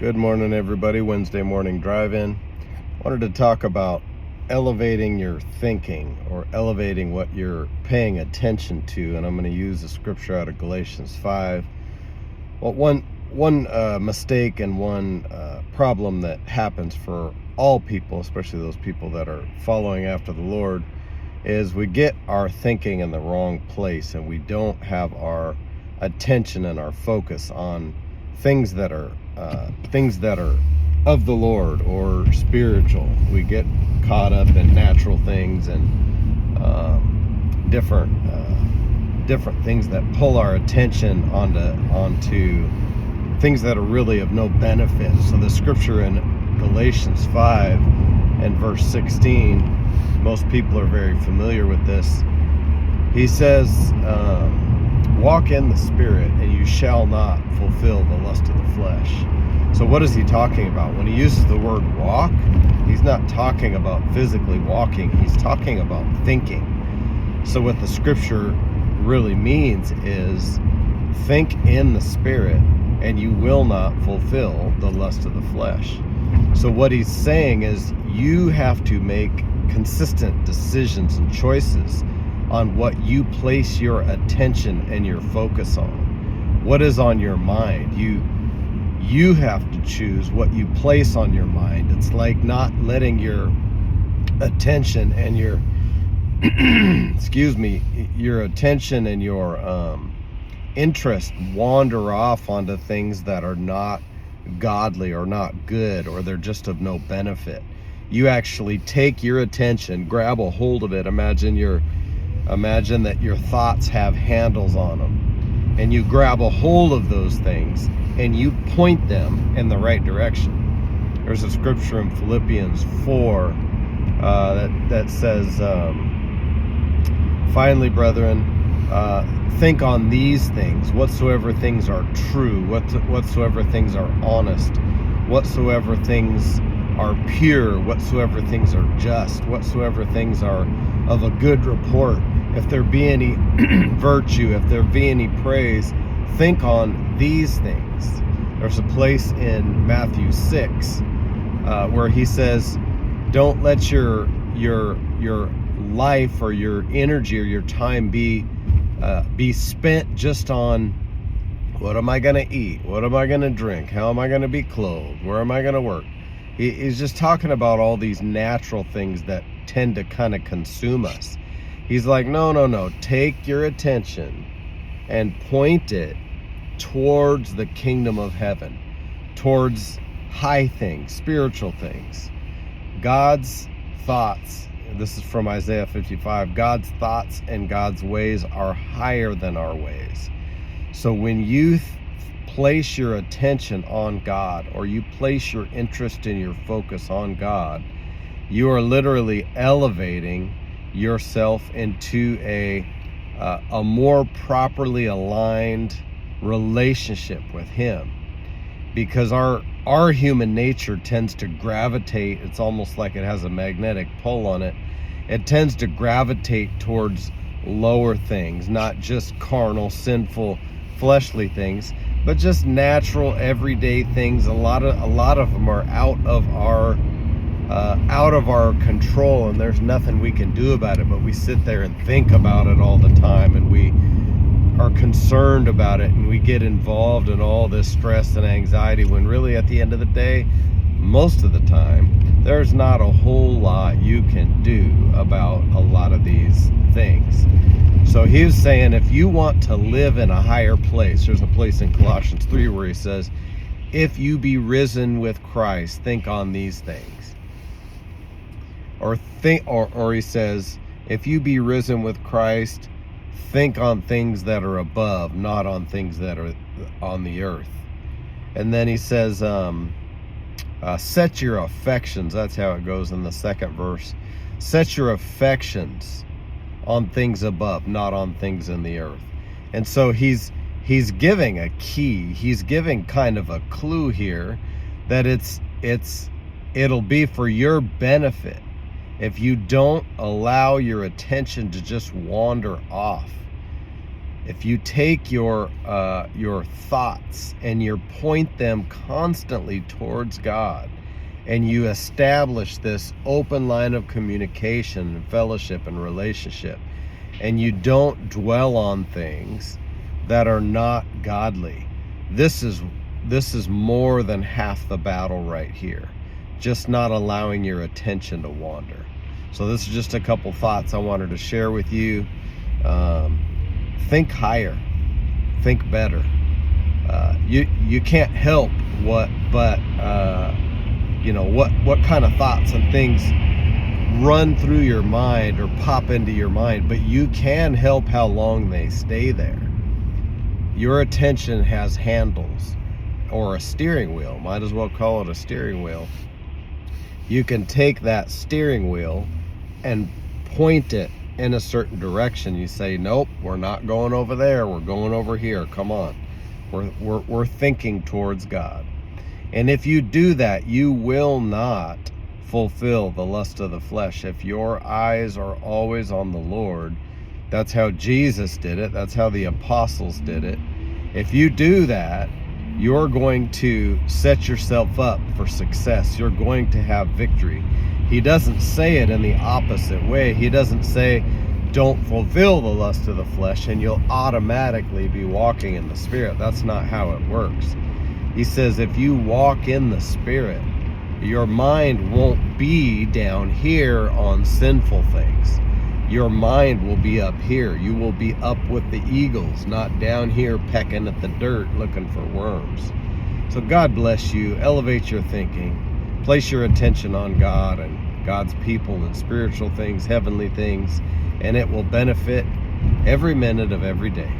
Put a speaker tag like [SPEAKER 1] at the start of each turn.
[SPEAKER 1] Good morning, everybody. Wednesday morning drive-in. Wanted to talk about elevating your thinking, or elevating what you're paying attention to, and I'm going to use a scripture out of Galatians 5. Well, one mistake and one problem that happens for all people, especially those people that are following after the Lord, is we get our thinking in the wrong place, and we don't have our attention and our focus on things that are of the Lord or spiritual. We get caught up in natural things and different things that pull our attention onto things that are really of no benefit. So the scripture in Galatians 5 and verse 16, most people are very familiar with this. He says, walk in the Spirit, and you shall not fulfill the lust of the flesh. So what is he talking about? When he uses the word walk, he's not talking about physically walking. He's talking about thinking. So what the scripture really means is think in the Spirit, and you will not fulfill the lust of the flesh. So what he's saying is you have to make consistent decisions and choices on what you place your attention and your focus on. What is on your mind? You have to choose what you place on your mind. It's like not letting your attention and your your attention and your interest wander off onto things that are not godly or not good, or they're just of no benefit. You actually take your attention, grab a hold of it. Imagine that your thoughts have handles on them, and you grab a hold of those things and you point them in the right direction. There's a scripture in Philippians 4 that says, finally, brethren, think on these things, whatsoever things are true, whatsoever things are honest, whatsoever things are pure, whatsoever things are just, whatsoever things are of a good report, if there be any virtue, if there be any praise, think on these things. There's a place in Matthew 6 where he says, don't let your life or your energy or your time be spent just on what am I going to eat, what am I going to drink, how am I going to be clothed, where am I going to work. He's just talking about all these natural things that tend to kind of consume us. He's like, no, take your attention and point it towards the kingdom of heaven, towards high things, spiritual things. God's thoughts, this is from Isaiah 55, God's thoughts and God's ways are higher than our ways. So when you place your attention on God, or you place your interest and your focus on God, you are literally elevating yourself into a more properly aligned relationship with Him, because our human nature tends to gravitate. It's almost like it has a magnetic pull on it. It tends to gravitate towards lower things, not just carnal, sinful, fleshly things, but just natural, everyday things. A lot of them are out of our control, and there's nothing we can do about it. But we sit there and think about it all the time, and we are concerned about it, and we get involved in all this stress and anxiety, when really at the end of the day, most of the time, there's not a whole lot you can do about a lot of these things. So he was saying, if you want to live in a higher place, there's a place in Colossians 3 where he says, if you be risen with Christ, think on these things. Or he says, if you be risen with Christ, think on things that are above, not on things that are on the earth. And then he says, set your affections, that's how it goes in the second verse, set your affections on things above, not on things in the earth. And so he's giving a key, he's giving kind of a clue here that it'll be for your benefit if you don't allow your attention to just wander off. If you take your thoughts and you point them constantly towards God, and you establish this open line of communication and fellowship and relationship, and you don't dwell on things that are not godly, this is more than half the battle right here. Just not allowing your attention to wander. So this is just a couple thoughts I wanted to share with you. Think higher, think better. You can't help what kind of thoughts and things run through your mind or pop into your mind, but you can help how long they stay there. Your attention has handles, or a steering wheel, might as well call it a steering wheel. You can take that steering wheel and point it in a certain direction. You say, nope, we're not going over there, we're going over here, come on. We're thinking towards God. And if you do that, you will not fulfill the lust of the flesh. If your eyes are always on the Lord, that's how Jesus did it, that's how the apostles did it. If you do that, you're going to set yourself up for success. You're going to have victory. He doesn't say it in the opposite way. He doesn't say, don't fulfill the lust of the flesh and you'll automatically be walking in the Spirit. That's not how it works. He says, if you walk in the Spirit, your mind won't be down here on sinful things. Your mind will be up here. You will be up with the eagles, not down here pecking at the dirt looking for worms. So God bless you. Elevate your thinking. Place your attention on God and God's people and spiritual things, heavenly things, and it will benefit every minute of every day.